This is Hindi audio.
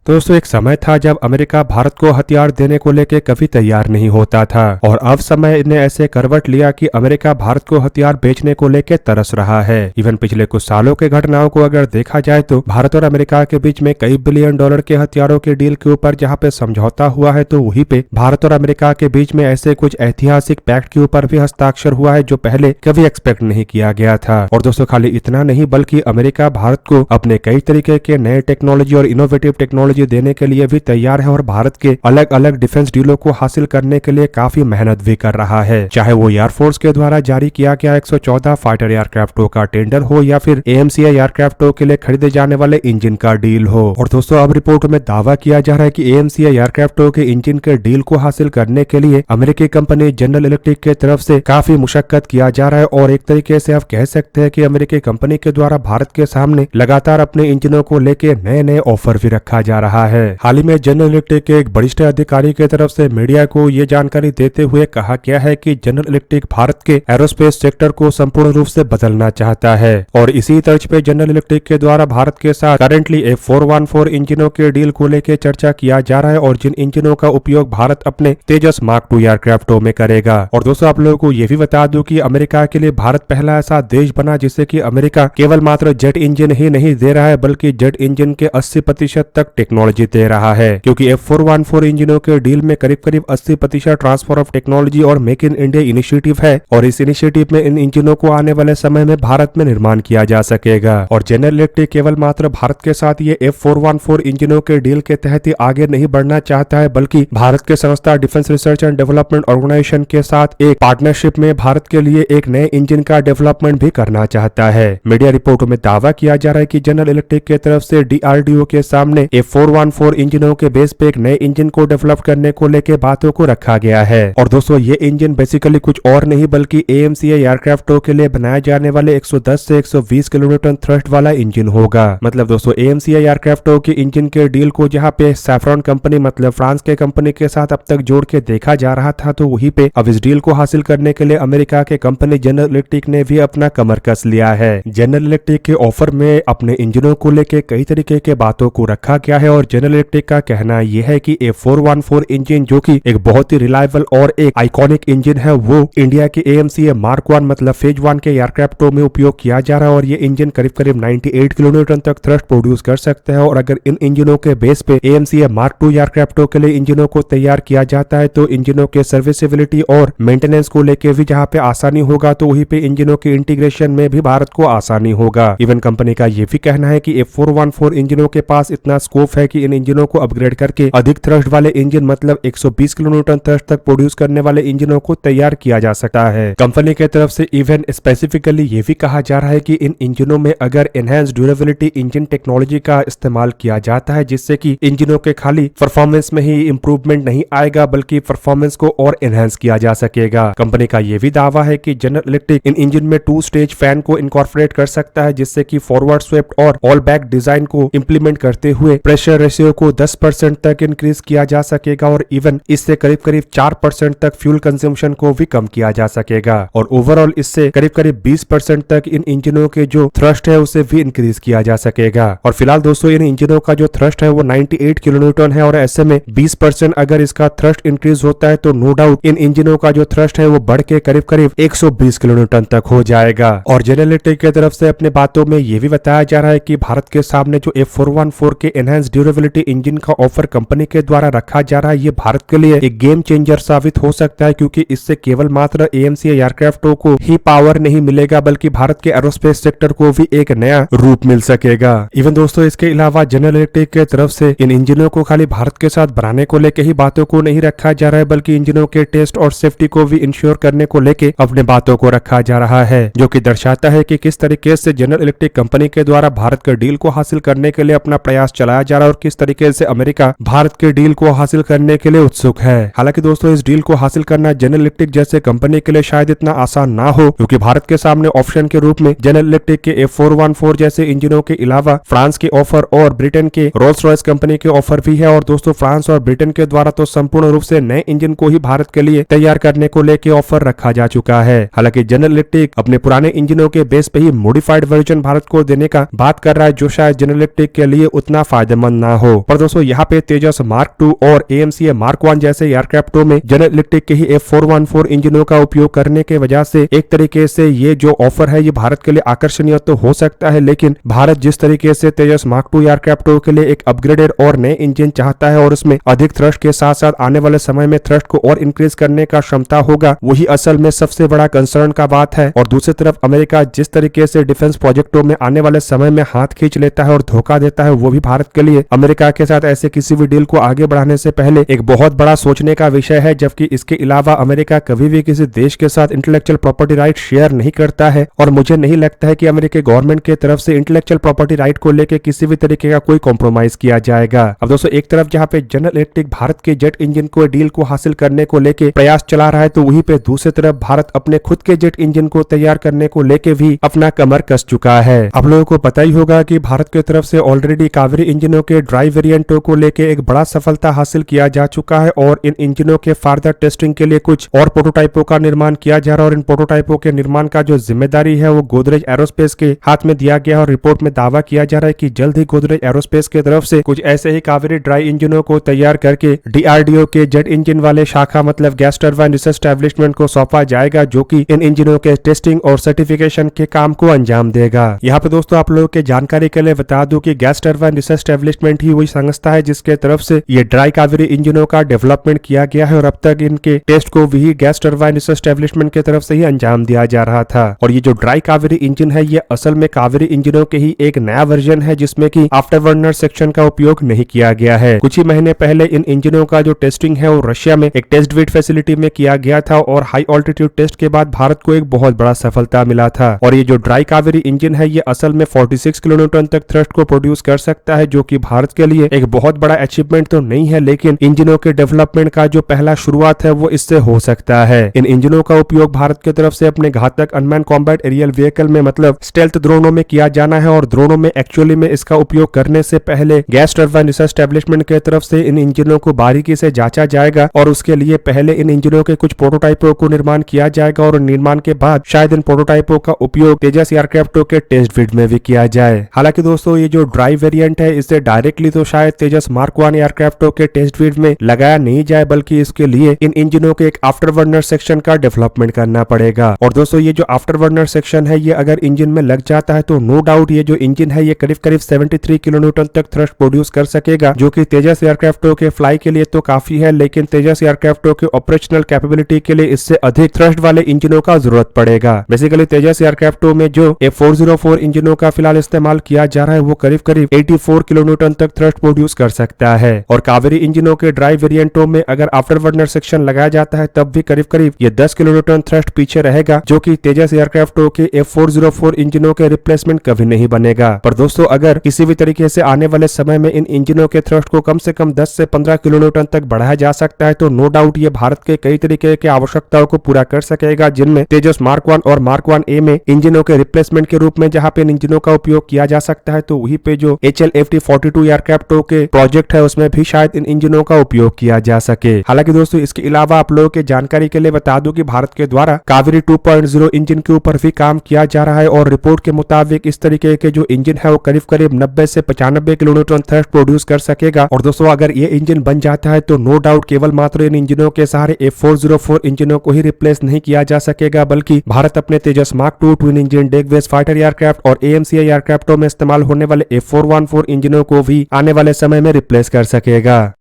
दोस्तों एक समय था जब अमेरिका भारत को हथियार देने को लेकर कभी तैयार नहीं होता था और अब समय ने ऐसे करवट लिया कि अमेरिका भारत को हथियार बेचने को लेकर तरस रहा है। इवन पिछले कुछ सालों के घटनाओं को अगर देखा जाए तो भारत और अमेरिका के बीच में कई बिलियन डॉलर के हथियारों के डील के ऊपर जहां पे समझौता हुआ है तो वहीं पे भारत और अमेरिका के बीच में ऐसे कुछ ऐतिहासिक पैक्ट के ऊपर भी हस्ताक्षर हुआ है जो पहले कभी एक्सपेक्ट नहीं किया गया था। और दोस्तों खाली इतना नहीं बल्कि अमेरिका भारत को अपने कई तरीके के नए टेक्नोलॉजी और इनोवेटिव टेक्नोलॉजी देने के लिए भी तैयार है और भारत के अलग अलग डिफेंस डीलों को हासिल करने के लिए काफी मेहनत भी कर रहा है। चाहे वो एयरफोर्स के द्वारा जारी किया गया 114 फाइटर एयरक्राफ्टों का टेंडर हो या फिर AMCI एयरक्राफ्टों के लिए खरीदे जाने वाले इंजन का डील हो। और दोस्तों अब रिपोर्ट में दावा किया जा रहा है कि AMCI एयरक्राफ्टों के इंजन के डील को हासिल करने के लिए अमेरिकी कंपनी जनरल इलेक्ट्रिक के तरफ से काफी मुशक्कत किया जा रहा है और एक तरीके से आप कह सकते हैं कि अमेरिकी कंपनी के द्वारा भारत के सामने लगातार अपने इंजनों को लेकर नए नए ऑफर भी रखा जा रहा है। हाल ही में जनरल इलेक्ट्रिक के एक वरिष्ठ अधिकारी की तरफ से मीडिया को ये जानकारी देते हुए कहा गया है कि जनरल इलेक्ट्रिक भारत के एरोस्पेस सेक्टर को संपूर्ण रूप से बदलना चाहता है और इसी तर्ज पे जनरल इलेक्ट्रिक के द्वारा भारत के साथ करंटली F414 इंजनों के डील को लेकर चर्चा किया जा रहा है और जिन इंजनों का उपयोग भारत अपने तेजस मार्क 2 एयरक्राफ्टों में करेगा। और दोस्तों आप लोगों को ये भी बता दूं कि अमेरिका के लिए भारत पहला ऐसा देश बना जिसे कि अमेरिका केवल मात्र जेट इंजन ही नहीं दे रहा है बल्कि जेट इंजन के 80% तक टेक्नोलॉजी दे रहा है, क्योंकि F414 इंजनों के डील में करीब करीब 80% ट्रांसफर ऑफ टेक्नोलॉजी और मेक इन इंडिया इनिशिएटिव है और इस इनिशिएटिव में इन इंजनों को आने वाले समय में भारत में निर्माण किया जा सकेगा। और जनरल इलेक्ट्रिक केवल मात्र भारत के साथ ये F414 इंजनों के डील के तहत ही आगे नहीं बढ़ना चाहता है बल्कि भारत के संस्था defence research and development organisation के साथ एक पार्टनरशिप में भारत के लिए एक नए इंजन का डेवलपमेंट भी करना चाहता है। मीडिया रिपोर्टों में दावा किया जा रहा है कि जनरल इलेक्ट्रिक की तरफ से DRDO के सामने F414 इंजनों के बेस पे एक नए इंजन को डेवलप करने को लेकर बातों को रखा गया है। और दोस्तों ये इंजन बेसिकली कुछ और नहीं बल्कि AMCI एयरक्राफ्टों के लिए बनाए जाने वाले 110 से 120 किलोन्यूटन थ्रस्ट वाला इंजन होगा। मतलब दोस्तों AMCI एयरक्राफ्टों के इंजन के डील को जहां पे सैफ्रॉन कंपनी मतलब फ्रांस के कंपनी के साथ अब तक जोड़ के देखा जा रहा था तो वहीं पे अब इस डील को हासिल करने के लिए अमेरिका के कंपनी जनरल इलेक्ट्रिक ने भी अपना कमर कस लिया है। जनरल इलेक्ट्रिक के ऑफर में अपने इंजनों को लेकर कई तरीके के बातों को रखा गया है और जनरल इलेक्ट्रिक का कहना यह है कि F414 इंजन जो कि एक बहुत ही रिलायबल और एक आइकॉनिक इंजन है वो इंडिया के AMCI मार्क 1 मतलब फेज 1 के एयरक्राफ्टों में उपयोग किया जा रहा है और ये इंजन करीब करीब 98 किलोन्यूटन तक थ्रस्ट प्रोड्यूस कर सकते हैं। और अगर इन इंजनों के बेस पे AMCI मार्क 2 एयरक्राफ्टों के लिए इंजनों को तैयार किया जाता है तो इंजनों के सर्विसेबिलिटी और मेंटेनेंस को लेकर भी जहाँ पे आसानी होगा तो वहीं पे इंजनों के इंटीग्रेशन में भी भारत को आसानी होगा। इवन कंपनी का ये भी कहना है कि F414 इंजनों के पास इतना स्कोप है कि इन इंजनों को अपग्रेड करके अधिक थ्रस्ट वाले इंजन मतलब 120 किलोन्यूटन थ्रस्ट तक प्रोड्यूस करने वाले इंजनों को तैयार किया जा सकता है। कंपनी की तरफ से इवन स्पेसिफिकली ये भी कहा जा रहा है कि इन इंजनों में अगर एनहांस ड्यूरेबिलिटी इंजन टेक्नोलॉजी का इस्तेमाल किया जाता है जिससे कि इंजनों के खाली परफॉर्मेंस में ही इंप्रूवमेंट नहीं आएगा बल्कि परफॉर्मेंस को और एनहांस किया जा सकेगा। कंपनी का ये भी दावा है कि जनरल इलेक्ट्रिक इन इंजन में 2 स्टेज फैन को इनकॉर्पोरेट कर सकता है जिससे कि फॉरवर्ड स्वेप्ट और ऑल बैक डिजाइन को इंप्लीमेंट करते हुए प्रेशर रेशियो को 10% तक इंक्रीज किया जा सकेगा और इवन इससे करीब करीब 4% तक फ्यूल कंजम्पशन को भी कम किया जा सकेगा और ओवरऑल इससे करीब करीब 20% तक इन इंजनों के जो थ्रस्ट है उसे भी इंक्रीज किया जा सकेगा। और फिलहाल दोस्तों इन इंजनों का जो थ्रस्ट है वो 98 किलोन्यूटन है और ऐसे में 20% अगर इसका थ्रस्ट इंक्रीज होता है तो नो डाउट इन इंजनों का जो थ्रस्ट है वो बढ़ के करीब करीब 120 किलोन्यूटन तक हो जाएगा। और जनरल इलेक्ट्रिक की तरफ से अपने बातों में ये भी बताया जा रहा है कि भारत के सामने जो F414 के एनहांस ड्यूरेबिलिटी इंजन का ऑफर कंपनी के द्वारा रखा जा रहा है ये भारत के लिए एक गेम चेंजर साबित हो सकता है क्योंकि इससे केवल मात्र AMCI एयरक्राफ्टों को ही पावर नहीं मिलेगा बल्कि भारत के एरोस्पेस सेक्टर को भी एक नया रूप मिल सकेगा। इवन दोस्तों इसके अलावा जनरल इलेक्ट्रिक के तरफ से इन इंजनों को खाली भारत के साथ बनाने को लेकर ही बातों को नहीं रखा जा रहा है बल्कि इंजनों के टेस्ट और सेफ्टी को भी इंश्योर करने को लेकर अपने बातों को रखा जा रहा है जो कि दर्शाता है कि किस तरीके से जनरल इलेक्ट्रिक कंपनी के द्वारा भारत के डील को हासिल करने के लिए अपना प्रयास चलाया जा रहा है और किस तरीके से अमेरिका भारत के डील को हासिल करने के लिए उत्सुक है। हालांकि दोस्तों इस डील को हासिल करना जनरल इलेक्ट्रिक जैसे कंपनी के लिए शायद इतना आसान ना हो क्योंकि भारत के सामने ऑप्शन के रूप में जनरल इलेक्ट्रिक के F414 जैसे इंजनों के अलावा फ्रांस के ऑफर और ब्रिटेन के रोल्स रॉयस कंपनी के ऑफर भी है। और दोस्तों फ्रांस और ब्रिटेन के द्वारा तो संपूर्ण रूप से नए इंजन को ही भारत के लिए तैयार करने को लेकर ऑफर रखा जा चुका है। हालांकि जनरल इलेक्ट्रिक अपने पुराने इंजनों के बेस पे ही मॉडिफाइड वर्जन भारत को देने का बात कर रहा है जो शायद जनरल इलेक्ट्रिक के लिए उतना फायदेमंद बंद ना हो। पर दोस्तों यहाँ पे तेजस मार्क 2 और AMCA मार्क 1 जैसे एयरक्राफ्टों में जनरल इलेक्ट्रिक के ही F414 इंजनों का उपयोग करने के वजह से एक तरीके से ये जो ऑफर है ये भारत के लिए आकर्षणीय तो हो सकता है, लेकिन भारत जिस तरीके से तेजस मार्क 2 एयरक्राफ्टों के लिए एक अपग्रेडेड और नए इंजन चाहता है और उसमें अधिक थ्रस्ट के साथ साथ आने वाले समय में थ्रस्ट को और इंक्रीज करने का क्षमता होगा, वही असल में सबसे बड़ा कंसर्न का बात है। और दूसरी तरफ अमेरिका जिस तरीके से डिफेंस प्रोजेक्टों में आने वाले समय में हाथ खींच लेता है और धोखा देता है, वो भी भारत के लिए अमेरिका के साथ ऐसे किसी भी डील को आगे बढ़ाने से पहले एक बहुत बड़ा सोचने का विषय है। जबकि इसके अलावा अमेरिका कभी भी किसी देश के साथ इंटेलेक्चुअल प्रॉपर्टी राइट शेयर नहीं करता है और मुझे नहीं लगता है कि अमेरिकी गवर्नमेंट की तरफ से इंटेलेक्चुअल प्रॉपर्टी राइट को लेकर किसी भी तरीके का कोई कॉम्प्रोमाइज किया जाएगा। अब दोस्तों एक तरफ जहां पे जनरल इलेक्ट्रिक भारत के जेट इंजन को डील को हासिल करने को लेकर प्रयास चला रहा है, तो वहीं पे दूसरी तरफ भारत अपने खुद के जेट इंजन को तैयार करने को लेकर भी अपना कमर कस चुका है। आप लोगों को पता ही होगा कि भारत की तरफ से ऑलरेडी कावेरी इंजनों के ड्राई वेरिएंटों को लेकर एक बड़ा सफलता हासिल किया जा चुका है और इन इंजनों के फर्दर टेस्टिंग के लिए कुछ और प्रोटोटाइपों का निर्माण किया जा रहा है और इन प्रोटोटाइपों के निर्माण का जो जिम्मेदारी है वो गोदरेज एरोस्पेस के हाथ में दिया गया और रिपोर्ट में दावा किया जा रहा है कि जल्द ही गोदरेज एरोस्पेस की तरफ से कुछ ऐसे ही कावेरी ड्राई इंजनों को तैयार करके DRDO के जेट इंजन वाले शाखा मतलब गैस टरबाइन रिसर्च एस्टेब्लिशमेंट को सौंपा जाएगा, जो कि इन इंजनों के टेस्टिंग और सर्टिफिकेशन के काम को अंजाम देगा। यहाँ पे दोस्तों आप लोगों के जानकारी के लिए बता दूं कि गैस टरबाइन रिसर्च एस्टेब्लिशमेंट ही वही संस्था है जिसके तरफ से ये ड्राई कावेरी इंजनों का डेवलपमेंट किया गया है और अब तक इनके टेस्ट को भी गैस टरबाइन रिसर्च एस्टेब्लिशमेंट की तरफ से ही अंजाम दिया जा रहा था। और ये जो ड्राई कावेरी इंजन है ये असल में कावेरी इंजनों के ही एक नया वर्जन है जिसमें कि आफ्टर बर्नर सेक्शन का उपयोग नहीं किया गया है। कुछ ही महीने पहले इन इंजनों का जो टेस्टिंग है वो रशिया में एक टेस्ट वेट फैसिलिटी में किया गया था और हाई ऑल्टीट्यूड टेस्ट के बाद भारत को एक बहुत बड़ा सफलता मिला था। और ये जो ड्राई कावेरी इंजन है ये असल में 46 किलोन्यूटन तक थ्रस्ट को प्रोड्यूस कर सकता है, जो कि भारत के लिए एक बहुत बड़ा अचीवमेंट तो नहीं है, लेकिन इंजनों के डेवलपमेंट का जो पहला शुरुआत है वो इससे हो सकता है। इन इंजनों का उपयोग भारत की तरफ से अपने घातक अनमैन कॉम्बैट एरियल व्हीकल में मतलब स्टेल्थ ड्रोनों में किया जाना है और ड्रोनों में एक्चुअली में इसका उपयोग करने से पहले गैस टरबाइन रिसर्च एस्टेब्लिशमेंट की तरफ से इन इंजनों को बारीकी से जांचा जाएगा और उसके लिए पहले इन इंजनों के कुछ प्रोटोटाइपों को निर्माण किया जाएगा और निर्माण के बाद शायद इन प्रोटोटाइपों का उपयोग तेजस एयरक्राफ्टों के टेस्ट फील्ड में भी किया जाए। हालांकि दोस्तों ये जो ड्राई वेरिएंट है इससे डायरेक्टली तो शायद तेजस मार्क 1 एयरक्राफ्टों के टेस्ट फील्ड में लगाया नहीं जाए, बल्कि इसके लिए इन इंजनों के एक आफ्टर बर्नर सेक्शन का डेवलपमेंट करना पड़ेगा। और दोस्तों ये जो आफ्टर बर्नर सेक्शन है ये अगर इंजन में लग जाता है तो नो डाउट ये जो इंजन है ये करीब करीब 73 किलोन्यूटन तक थ्रस्ट प्रोड्यूस कर सकेगा, जो कि तेजस एयरक्राफ्टों के फ्लाई के लिए तो काफी है, लेकिन तेजस एयरक्राफ्टों के ऑपरेशनल कैपेबिलिटी के लिए इससे अधिक थ्रस्ट वाले इंजनों का जरूरत पड़ेगा। बेसिकली तेजस एयरक्राफ्टों में जो F404 इंजनों का फिलहाल इस्तेमाल किया जा रहा है वो करीब करीब 84 किलोन्यूटन तक थ्रस्ट प्रोड्यूस कर सकता है और कावेरी इंजनों के ड्राई वेरिएंटों में अगर आफ्टर बर्नर सेक्शन लगाया जाता है तब भी करीब करीब ये 10 किलोन्यूटन थ्रस्ट पीछे रहेगा, जो कि तेजस एयरक्राफ्टों के F404 इंजनों के रिप्लेसमेंट कभी नहीं बनेगा। पर दोस्तों अगर किसी भी तरीके से आने वाले समय में इन इंजनों के थ्रस्ट को कम से कम 10 से 15 किलोन्यूटन तक बढ़ाया जा सकता है तो नो डाउट ये भारत के कई तरीके के आवश्यकताओं को पूरा कर सकेगा, जिनमें तेजस मार्क 1 और मार्क 1A में इंजनों के रिप्लेसमेंट के रूप में जहां पे इन इंजनों का उपयोग किया जा सकता है तो वहीं पे जो HLFT-42 एयरक्राफ्टों के प्रोजेक्ट है उसमें भी शायद इन इंजनों का उपयोग किया जा सके। हालांकि दोस्तों इसके अलावा आप लोगों के जानकारी के लिए बता दूं कि भारत के द्वारा कावेरी 2.0 इंजन के ऊपर भी काम किया जा रहा है और रिपोर्ट के मुताबिक इस तरीके के जो इंजन है वो करीब करीब 90 से 95 किलोन्यूटन थ्रस्ट प्रोड्यूस कर सकेगा। और दोस्तों अगर ये इंजन बन जाता है तो नो डाउट केवल मात्र इन इंजनों के सहारे F404 इंजनों को ही रिप्लेस नहीं किया जा सकेगा, बल्कि भारत अपने Tejas mark 2 twin engine deck based fighter aircraft और AMCA एयरक्राफ्टों में इस्तेमाल होने वाले F414 इंजनों को भी आने वाले समय में रिप्लेस कर सकेगा।